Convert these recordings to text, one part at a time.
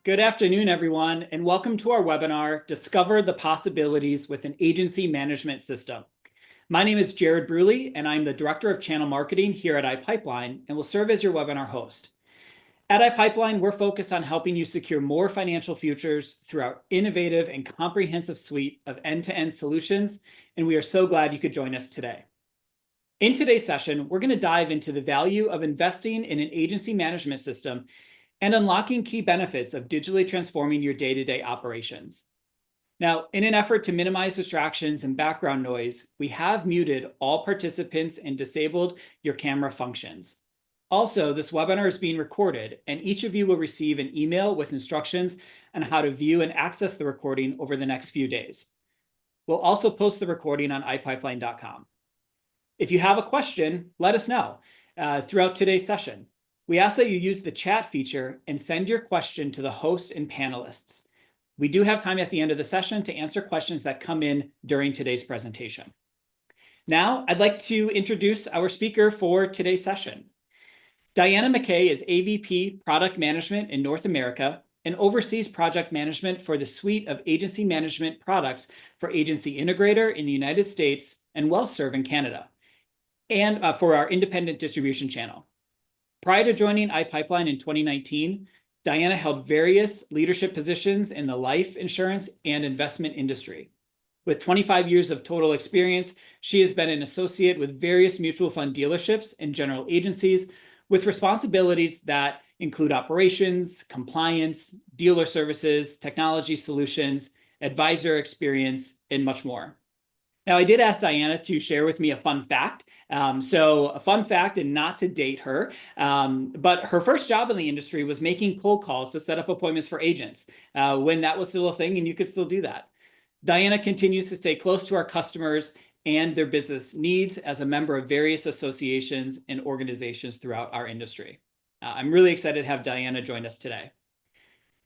Good afternoon, everyone, and welcome to our webinar, Discover the Possibilities with an Agency Management System. My name is Jared Bruley, and I'm the Director of Channel Marketing here at iPipeline, and will serve as your webinar host. At iPipeline, we're focused on helping you secure more financial futures through our innovative and comprehensive suite of end-to-end solutions, and we are so glad you could join us today. In today's session, we're going to dive into the value of investing in an agency management system and unlocking key benefits of digitally transforming your day-to-day operations. Now, in an effort to minimize distractions and background noise, we have muted all participants and disabled your camera functions. Also, this webinar is being recorded, and each of you will receive an email with instructions on how to view and access the recording over the next few days. We'll also post the recording on iPipeline.com. If you have a question, let us know throughout today's session. We ask that you use the chat feature and send your question to the host and panelists. We do have time at the end of the session to answer questions that come in during today's presentation. Now, I'd like to introduce our speaker for today's session. Diana McKay is AVP Product Management in North America and oversees project management for the suite of agency management products for Agency Integrator in the United States and WellServe in Canada, and for our independent distribution channel. Prior to joining iPipeline in 2019, Diana held various leadership positions in the life insurance and investment industry. With 25 years of total experience, she has been an associate with various mutual fund dealerships and general agencies with responsibilities that include operations, compliance, dealer services, technology solutions, advisor experience, and much more. Now, I did ask Diana to share with me a fun fact. So a fun fact, and not to date her, but her first job in the industry was making cold calls to set up appointments for agents when that was still a thing and you could still do that. Diana continues to stay close to our customers and their business needs as a member of various associations and organizations throughout our industry. I'm really excited to have Diana join us today.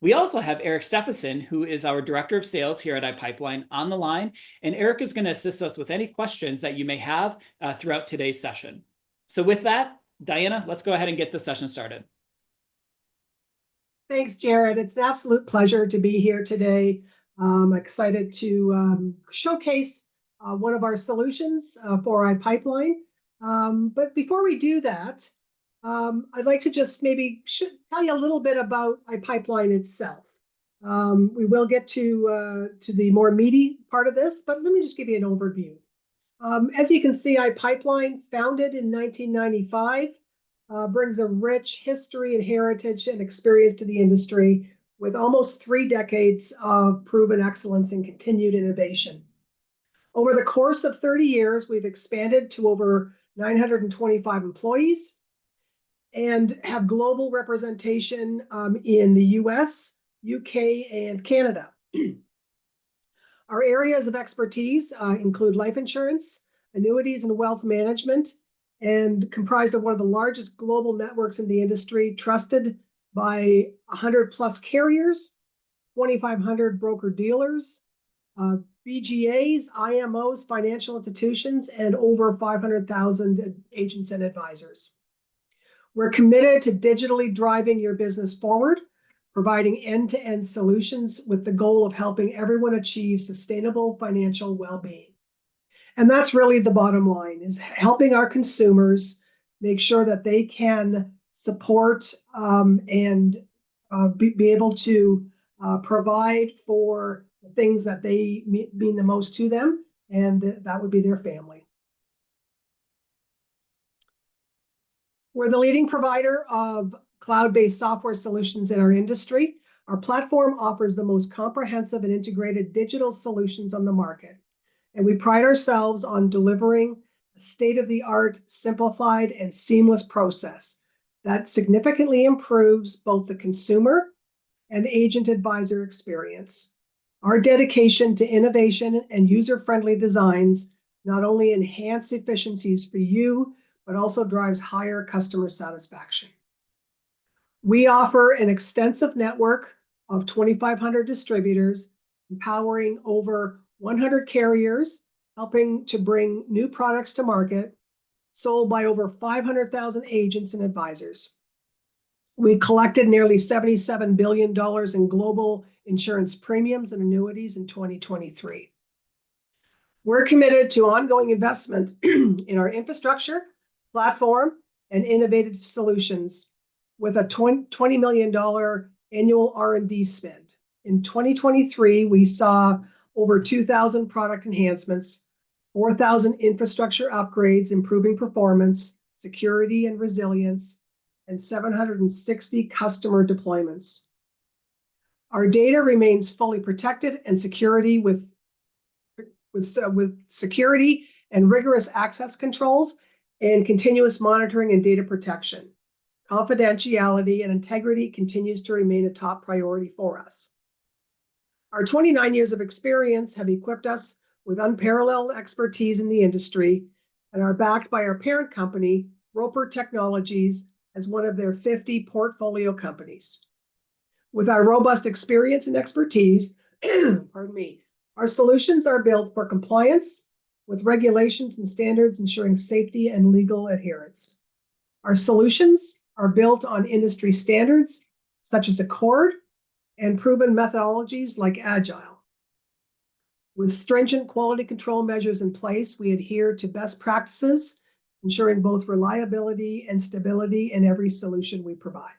We also have Eric Steffensen, who is our Director of Sales here at iPipeline, on the line, and Eric is going to assist us with any questions that you may have throughout today's session. So with that, Diana, let's go ahead and get the session started. Thanks, Jared. It's an absolute pleasure to be here today. I'm excited to showcase one of our solutions for iPipeline. But before we do that, I'd like to just maybe tell you a little bit about iPipeline itself. We will get to the more meaty part of this, but let me just give you an overview. As you can see, iPipeline, founded in 1995, brings a rich history and heritage and experience to the industry with almost 3 decades of proven excellence and continued innovation. Over the course of 30 years, we've expanded to over 925 employees and have global representation in the US, UK, and Canada. Our areas of expertise include life insurance, annuities, and wealth management, and comprised of one of the largest global networks in the industry, trusted by 100+ carriers, 2,500 broker-dealers, BGAs, IMOs, financial institutions, and over 500,000 agents and advisors. We're committed to digitally driving your business forward, providing end-to-end solutions with the goal of helping everyone achieve sustainable financial well-being. And that's really the bottom line, is helping our consumers make sure that they can support and be able to provide for the things that they mean the most to them, and that would be their family. We're the leading provider of cloud-based software solutions in our industry. Our platform offers the most comprehensive and integrated digital solutions on the market. And we pride ourselves on delivering a state-of-the-art, simplified, and seamless process that significantly improves both the consumer and agent advisor experience. Our dedication to innovation and user-friendly designs not only enhance efficiencies for you, but also drives higher customer satisfaction. We offer an extensive network of 2,500 distributors, empowering over 100 carriers, helping to bring new products to market, sold by over 500,000 agents and advisors. We collected nearly $77 billion in global insurance premiums and annuities in 2023. We're committed to ongoing investment in our infrastructure, platform, and innovative solutions with a $20 million annual R&D spend. In 2023, we saw over 2,000 product enhancements, 4,000 infrastructure upgrades, improving performance, security, and resilience, and 760 customer deployments. Our data remains fully protected and security with security and rigorous access controls and continuous monitoring and data protection. Confidentiality and integrity continues to remain a top priority for us. Our 29 years of experience have equipped us with unparalleled expertise in the industry and are backed by our parent company, Roper Technologies, as one of their 50 portfolio companies. With our robust experience and expertise, pardon me, our solutions are built for compliance with regulations and standards ensuring safety and legal adherence. Our solutions are built on industry standards such as Accord and proven methodologies like Agile. With stringent quality control measures in place, we adhere to best practices, ensuring both reliability and stability in every solution we provide.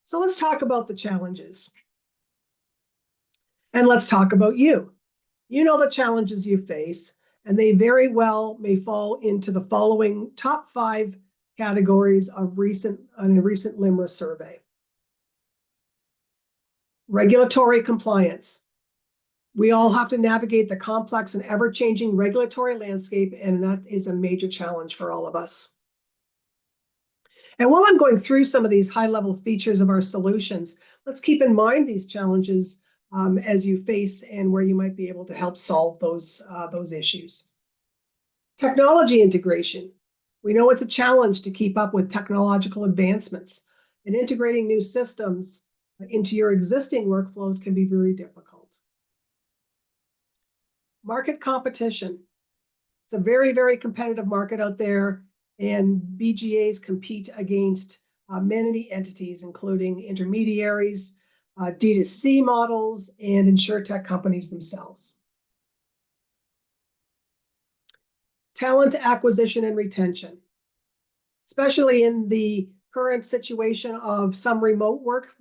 So let's talk about the challenges. And let's talk about you. You know the challenges you face, and they very well may fall into the following top 5 categories of a recent LIMRA survey. Regulatory compliance. We all have to navigate the complex and ever-changing regulatory landscape, and that is a major challenge for all of us. And while I'm going through some of these high-level features of our solutions, let's keep in mind these challenges as you face and where you might be able to help solve those issues. Technology integration. We know it's a challenge to keep up with technological advancements, and integrating new systems into your existing workflows can be very difficult. Market competition. It's a very, very competitive market out there, and BGAs compete against many entities, including intermediaries, D2C models, and insurtech companies themselves. Talent acquisition and retention, especially in the current situation of some remote work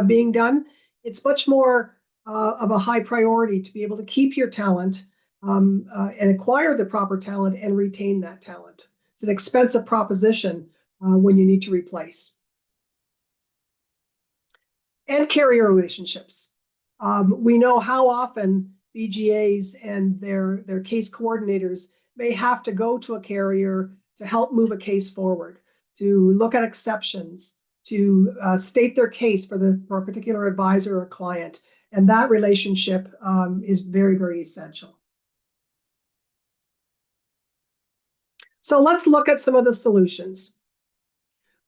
being done, it's much more of a high priority to be able to keep your talent and acquire the proper talent and retain that talent. It's an expensive proposition when you need to replace. And carrier relationships. We know how often BGAs and their case coordinators may have to go to a carrier to help move a case forward, to look at exceptions, to state their case for a particular advisor or client. And that relationship is very, very essential. So let's look at some of the solutions.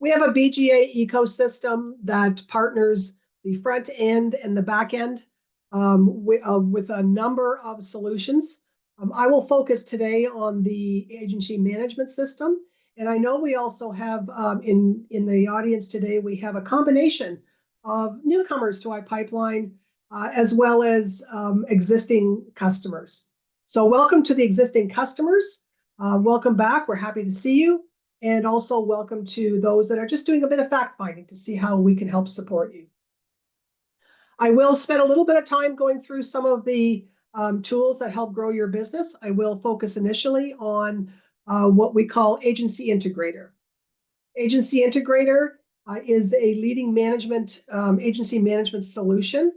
We have a BGA ecosystem that partners the front end and the back end with a number of solutions. I will focus today on the agency management system. And I know we also have in the audience today, we have a combination of newcomers to iPipeline as well as existing customers. So welcome to the existing customers. Welcome back. We're happy to see you. And also welcome to those that are just doing a bit of fact finding to see how we can help support you. I will spend a little bit of time going through some of the tools that help grow your business. I will focus initially on what we call Agency Integrator. Agency Integrator is a leading agency management solution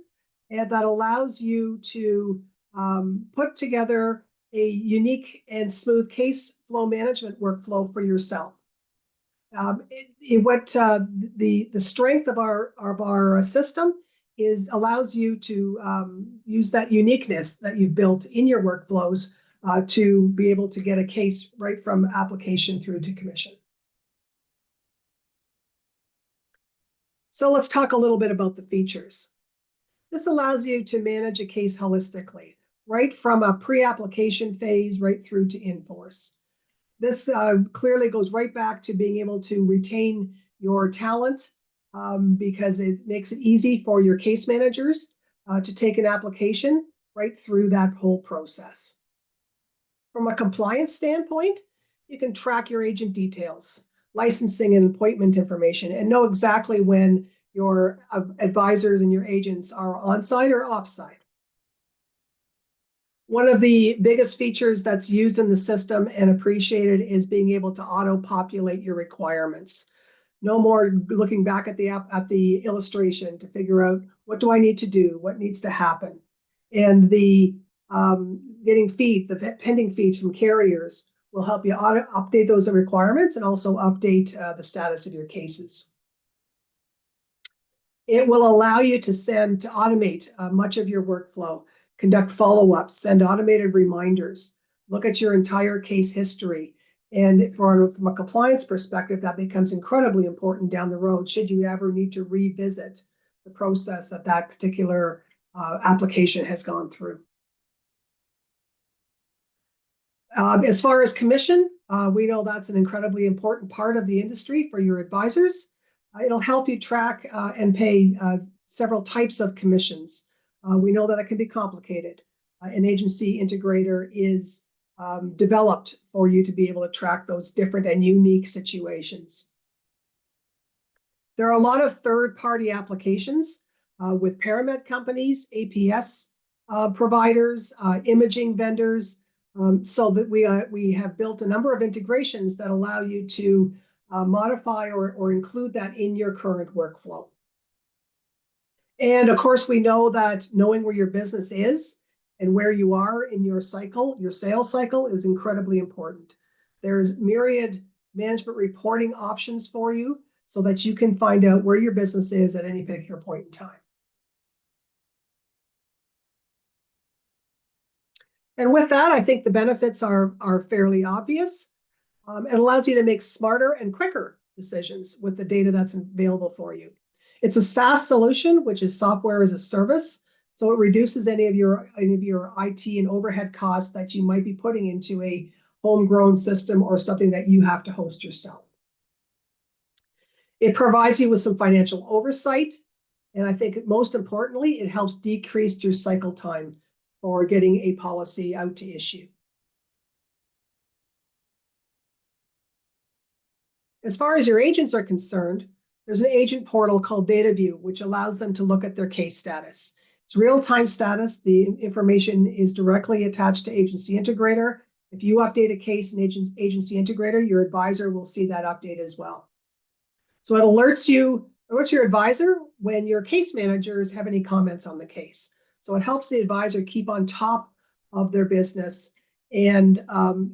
and that allows you to put together a unique and smooth case flow management workflow for yourself. The strength of our system allows you to use that uniqueness that you've built in your workflows to be able to get a case right from application through to commission. So let's talk a little bit about the features. This allows you to manage a case holistically, right from a pre-application phase right through to in-force. This clearly goes right back to being able to retain your talent because it makes it easy for your case managers to take an application right through that whole process. From a compliance standpoint, you can track your agent details, licensing and appointment information, and know exactly when your advisors and your agents are on-site or off-site. One of the biggest features that's used in the system and appreciated is being able to auto-populate your requirements. No more looking back at the illustration to figure out what do I need to do, what needs to happen. And the getting the pending feeds from carriers will help you update those requirements and also update the status of your cases. It will allow you to automate much of your workflow, conduct follow-ups, send automated reminders, look at your entire case history. And from a compliance perspective, that becomes incredibly important down the road should you ever need to revisit the process that particular application has gone through. As far as commission, we know that's an incredibly important part of the industry for your advisors. It'll help you track and pay several types of commissions. We know that it can be complicated. An agency integrator is developed for you to be able to track those different and unique situations. There are a lot of third-party applications with paramed companies, APS providers, imaging vendors, so that we have built a number of integrations that allow you to modify or include that in your current workflow. And of course, we know that knowing where your business is and where you are in your cycle, your sales cycle, is incredibly important. There's myriad management reporting options for you so that you can find out where your business is at any particular point in time. And with that, I think the benefits are fairly obvious. It allows you to make smarter and quicker decisions with the data that's available for you. It's a SaaS solution, which is software as a service. So it reduces any of your IT and overhead costs that you might be putting into a homegrown system or something that you have to host yourself. It provides you with some financial oversight. And I think most importantly, it helps decrease your cycle time for getting a policy out to issue. As far as your agents are concerned, there's an agent portal called DataView, which allows them to look at their case status. It's real-time status. The information is directly attached to Agency Integrator. If you update a case in Agency Integrator, your advisor will see that update as well. So it alerts your advisor when your case managers have any comments on the case. So it helps the advisor keep on top of their business. And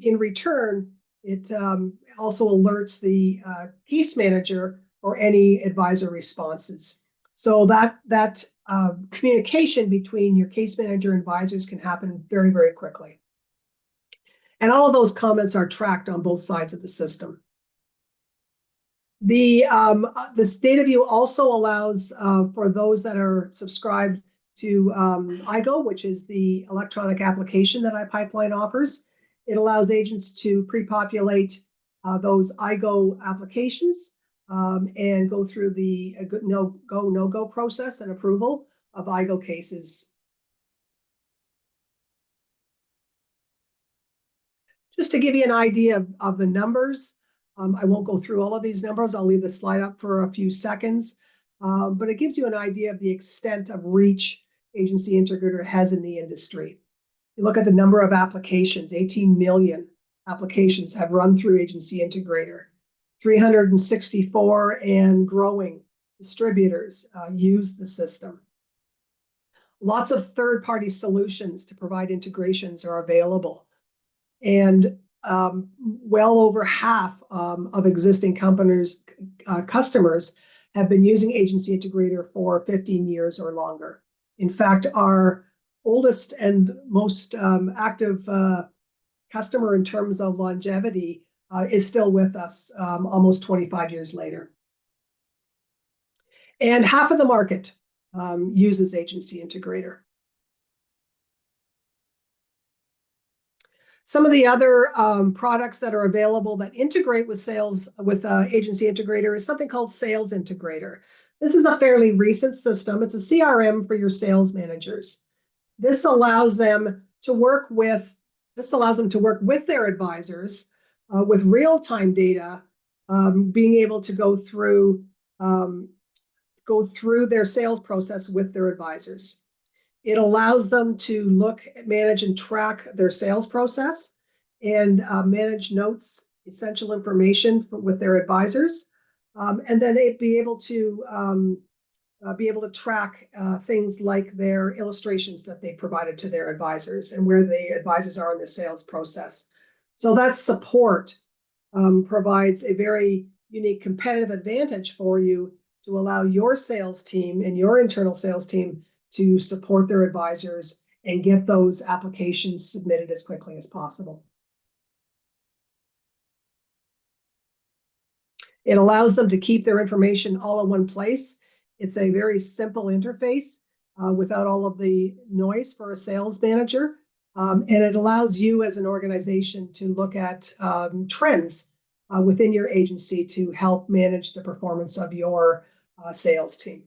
in return, it also alerts the case manager or any advisor responses. So that communication between your case manager and advisors can happen very, very quickly. And all of those comments are tracked on both sides of the system. This DataView also allows for those that are subscribed to IGO, which is the electronic application that iPipeline offers. It allows agents to pre-populate those IGO applications and go through the no-go, no-go process and approval of IGO cases. Just to give you an idea of the numbers, I won't go through all of these numbers. I'll leave the slide up for a few seconds, but it gives you an idea of the extent of reach Agency Integrator has in the industry. You look at the number of applications, 18 million applications have run through Agency Integrator. 364 and growing distributors use the system. Lots of third-party solutions to provide integrations are available. And well over half of existing customers have been using Agency Integrator for 15 years or longer. In fact, our oldest and most active customer in terms of longevity is still with us almost 25 years later. And half of the market uses Agency Integrator. Some of the other products that are available that integrate with Agency Integrator is something called Sales Integrator. This is a fairly recent system. It's a CRM for your sales managers. This allows them to work with their advisors with real-time data, being able to go through their sales process with their advisors. It allows them to manage and track their sales process and manage notes, essential information with their advisors, and then be able to track things like their illustrations that they provided to their advisors and where the advisors are in their sales process. So that support provides a very unique competitive advantage for you to allow your sales team and your internal sales team to support their advisors and get those applications submitted as quickly as possible. It allows them to keep their information all in one place. It's a very simple interface without all of the noise for a sales manager. And it allows you as an organization to look at trends within your agency to help manage the performance of your sales team.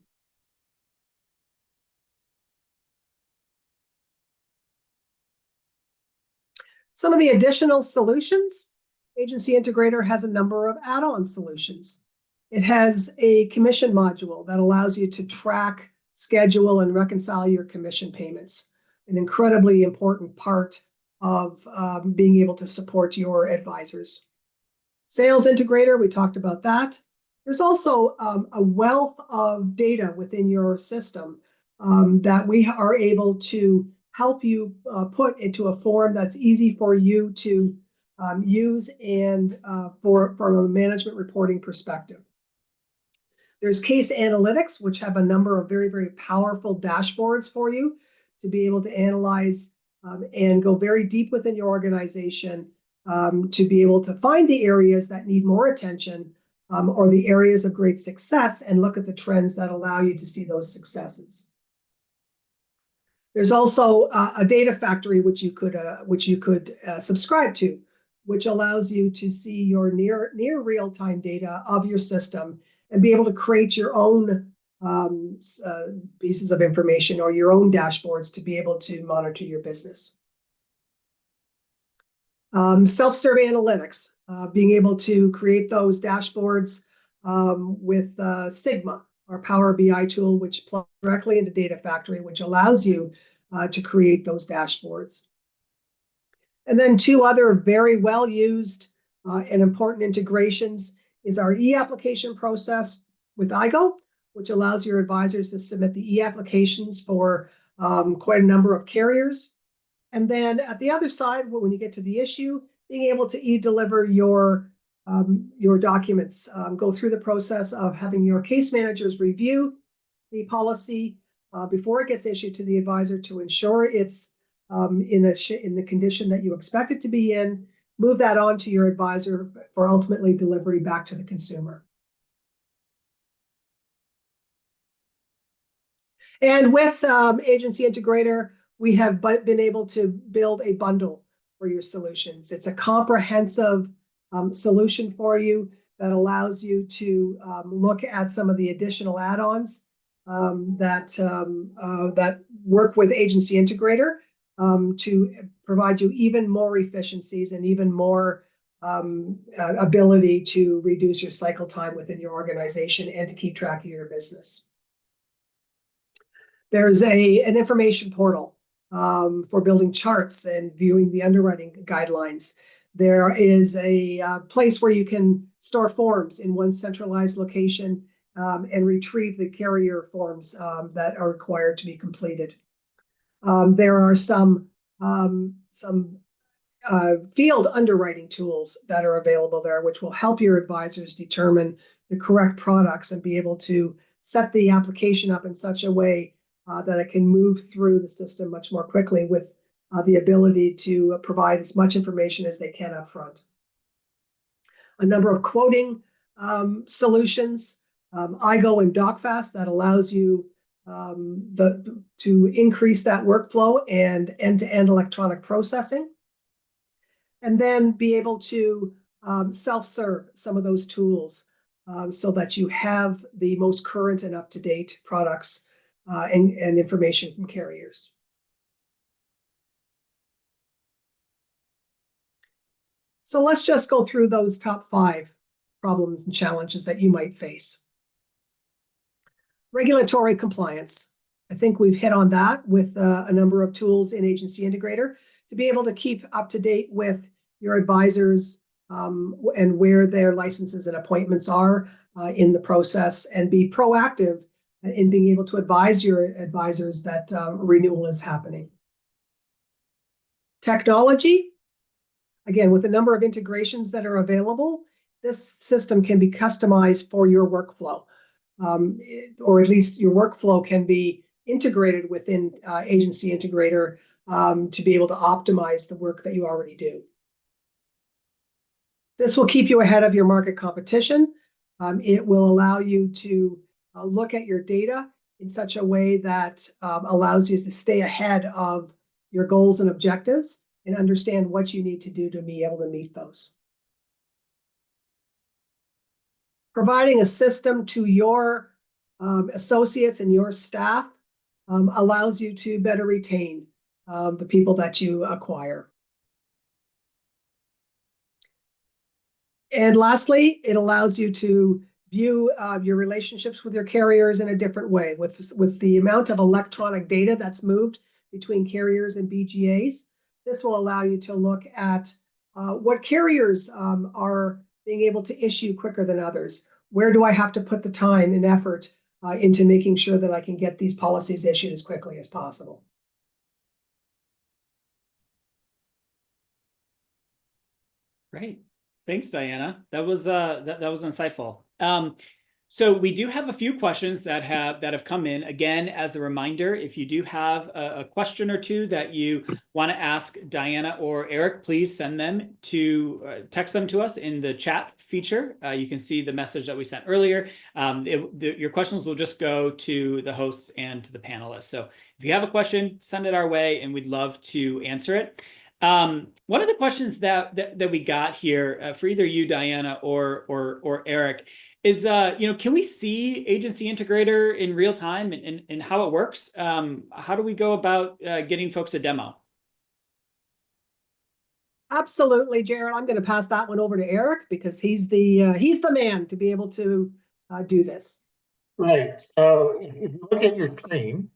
Some of the additional solutions, Agency Integrator has a number of add-on solutions. It has a commission module that allows you to track, schedule, and reconcile your commission payments, an incredibly important part of being able to support your advisors. Sales Integrator, we talked about that. There's also a wealth of data within your system that we are able to help you put into a form that's easy for you to use and from a management reporting perspective. There's case analytics, which have a number of very, very powerful dashboards for you to be able to analyze and go very deep within your organization to be able to find the areas that need more attention or the areas of great success and look at the trends that allow you to see those successes. There's also a data factory which you could subscribe to, which allows you to see your near real-time data of your system and be able to create your own pieces of information or your own dashboards to be able to monitor your business. Self-serve analytics, being able to create those dashboards with Sigma, our Power BI tool, which plugs directly into Data Factory, which allows you to create those dashboards. And then two other very well used and important integrations is our e-application process with IGO, which allows your advisors to submit the e-applications for quite a number of carriers. And then at the other side, when you get to the issue, being able to e-deliver your documents, go through the process of having your case managers review the policy before it gets issued to the advisor to ensure it's in the condition that you expect it to be in, move that on to your advisor for ultimately delivery back to the consumer. And with Agency Integrator, we have been able to build a bundle for your solutions. It's a comprehensive solution for you that allows you to look at some of the additional add-ons that work with Agency Integrator to provide you even more efficiencies and even more ability to reduce your cycle time within your organization and to keep track of your business. There's an information portal for building charts and viewing the underwriting guidelines. There is a place where you can store forms in one centralized location and retrieve the carrier forms that are required to be completed. There are some field underwriting tools that are available there, which will help your advisors determine the correct products and be able to set the application up in such a way that it can move through the system much more quickly with the ability to provide as much information as they can up front. A number of quoting solutions, IGO and DocFast, that allows you to increase that workflow and end-to-end electronic processing. and then be able to self-serve some of those tools so that you have the most current and up-to-date products and information from carriers. So let's just go through those top 5 problems and challenges that you might face. Regulatory compliance. I think we've hit on that with a number of tools in Agency Integrator to be able to keep up to date with your advisors and where their licenses and appointments are in the process, and be proactive in being able to advise your advisors that renewal is happening. Technology. Again, with the number of integrations that are available, this system can be customized for your workflow, or at least your workflow can be integrated within Agency Integrator to be able to optimize the work that you already do. This will keep you ahead of your market competition. It will allow you to look at your data in such a way that allows you to stay ahead of your goals and objectives and understand what you need to do to be able to meet those. Providing a system to your associates and your staff allows you to better retain the people that you acquire. And lastly, it allows you to view your relationships with your carriers in a different way. With the amount of electronic data that's moved between carriers and BGAs, this will allow you to look at what carriers are being able to issue quicker than others. Where do I have to put the time and effort into making sure that I can get these policies issued as quickly as possible? Great. Thanks, Diana. That was that was insightful. So we do have a few questions that have come in. Again, as a reminder, if you do have a question or two that you want to ask Diana or Eric, please send them to text them to us in the chat feature. You can see the message that we sent earlier. Your questions will just go to the hosts and to the panelists. So if you have a question, send it our way, and we'd love to answer it. One of the questions that we got here for either you, Diana, or Eric, is can we see Agency Integrator in real time and how it works? How do we go about getting folks a demo? Absolutely, Jared. I'm going to pass that one over to Eric because he's the man to be able to do this. Right. So if you look at your screen,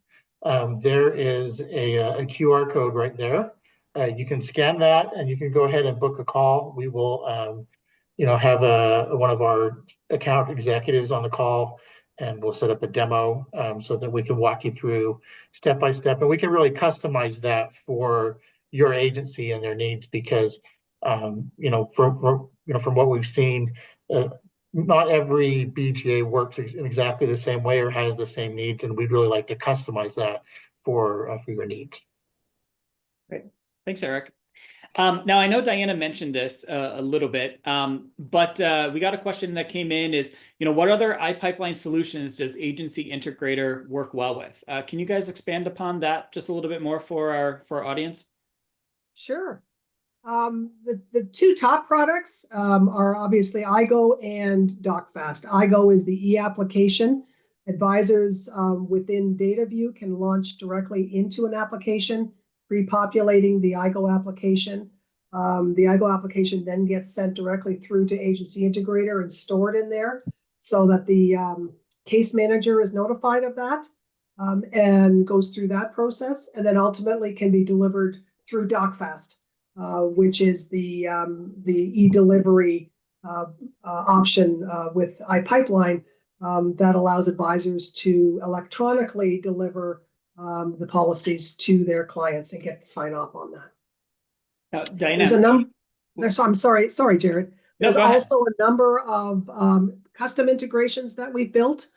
there is a QR code right there. You can scan that and you can go ahead and book a call. We will, have one of our account executives on the call, and we'll set up a demo so that we can walk you through step by step, and we can really customize that for your agency and their needs. Because, from what we've seen, not every BGA works in exactly the same way or has the same needs, and we'd really like to customize that for your needs. Great. Thanks, Eric. Now, I know Diana mentioned this a little bit, but we got a question that came in is, what other iPipeline solutions does Agency Integrator work well with? Can you guys expand upon that just a little bit more for our audience? Sure. The two top products are obviously iGo and DocFast. iGo is the e-application. Advisors within DataView can launch directly into an application, pre-populating the iGo application. The iGo application then gets sent directly through to Agency Integrator and stored in there so that the case manager is notified of that and goes through that process, and then ultimately can be delivered through DocFast, which is the e-delivery option with iPipeline that allows advisors to electronically deliver the policies to their clients and get the sign off on that. Now, Diana, I'm sorry, Jared. There's no, also a number of custom integrations that we've built.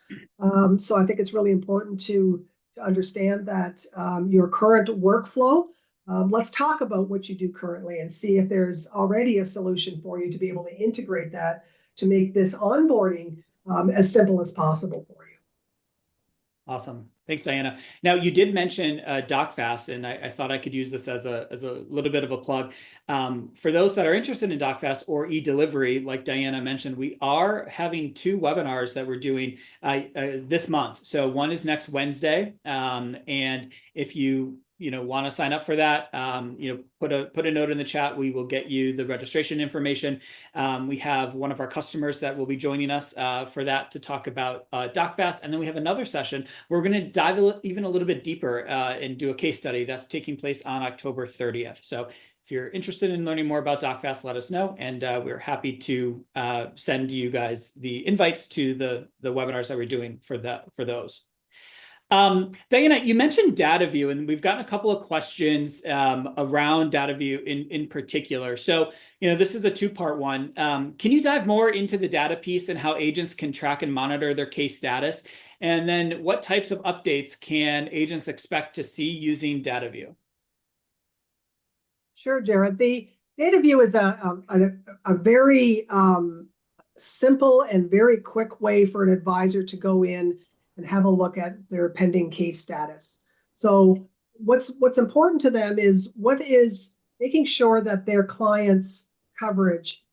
So I think it's really important to understand that your current workflow. Let's talk about what you do currently and see if there's already a solution for you to be able to integrate that to make this onboarding as simple as possible for you. Awesome. Thanks, Diana. Now, you did mention DocFast, and I thought I could use this as a little bit of a plug. For those that are interested in DocFast or e-delivery, like Diana mentioned, we are having 2 webinars that we're doing this month. So one is next Wednesday, and if you want to sign up for that, put a note in the chat. We will get you the registration information. We have one of our customers that will be joining us for that to talk about DocFast, and then we have another session. We're going to dive even a little bit deeper and do a case study that's taking place on October 30th. So if you're interested in learning more about DocFast, let us know, and we're happy to send you guys the invites to the webinars that we're doing for those. Diana, you mentioned DataView, and we've gotten a couple of questions around DataView in particular. So, this is a 2-part one. Can you dive more into the data piece and how agents can track and monitor their case status? And then what types of updates can agents expect to see using DataView? Sure, Jared. The DataView is a very simple and very quick way for an advisor to go in and have a look at their pending case status. So what's important to them is making sure that their client's coverage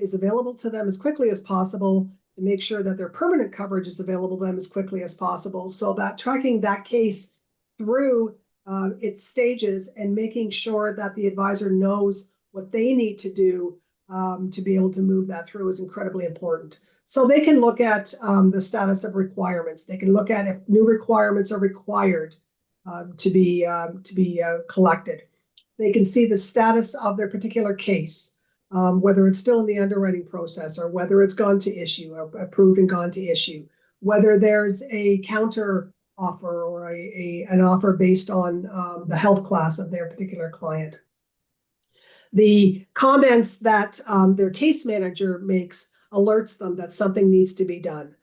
is available to them as quickly as possible, to make sure that their permanent coverage is available to them as quickly as possible, so that tracking that case through its stages and making sure that the advisor knows what they need to do to be able to move that through is incredibly important. So they can look at the status of requirements. They can look at if new requirements are required to be collected. They can see the status of their particular case, whether it's still in the underwriting process or whether it's gone to issue, or approved and gone to issue, whether there's a counter offer or an offer based on the health class of their particular client. The comments that their case manager makes alerts them that something needs to be done.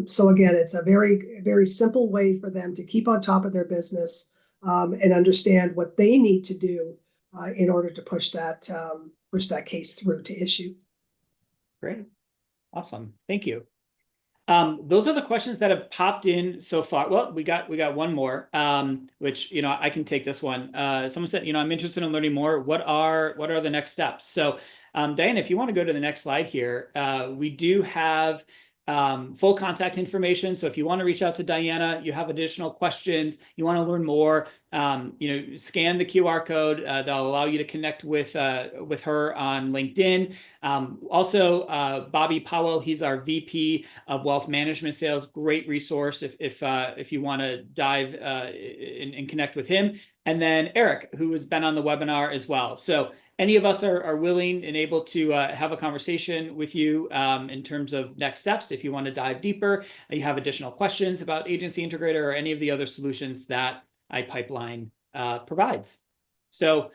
So again, it's a very, very simple way for them to keep on top of their business and understand what they need to do in order to push that case through to issue. Great. Awesome. Thank you. Those are the questions that have popped in so far. Well, we got one more, which, I can take this one. Someone said, I'm interested in learning more. What are the next steps? So, Diana, if you want to go to the next slide here, we do have full contact information. So if you want to reach out to Diana, you have additional questions, you want to learn more, scan the QR code. That'll allow you to connect with her on LinkedIn. Also, Bobby Powell, he's our VP of Wealth Management Sales. Great resource if you want to dive and connect with him. And then Eric, who has been on the webinar as well. So any of us are willing and able to have a conversation with you in terms of next steps. If you want to dive deeper, you have additional questions about Agency Integrator or any of the other solutions that iPipeline provides. So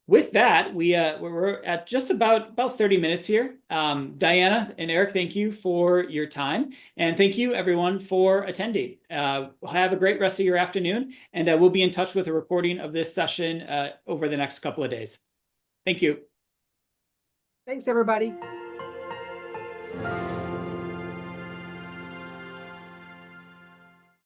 with that, we're at just about 30 minutes here. Diana and Eric, thank you for your time. And thank you, everyone, for attending. Have a great rest of your afternoon. And we'll be in touch with a recording of this session over the next couple of days. Thank you. Thanks, everybody.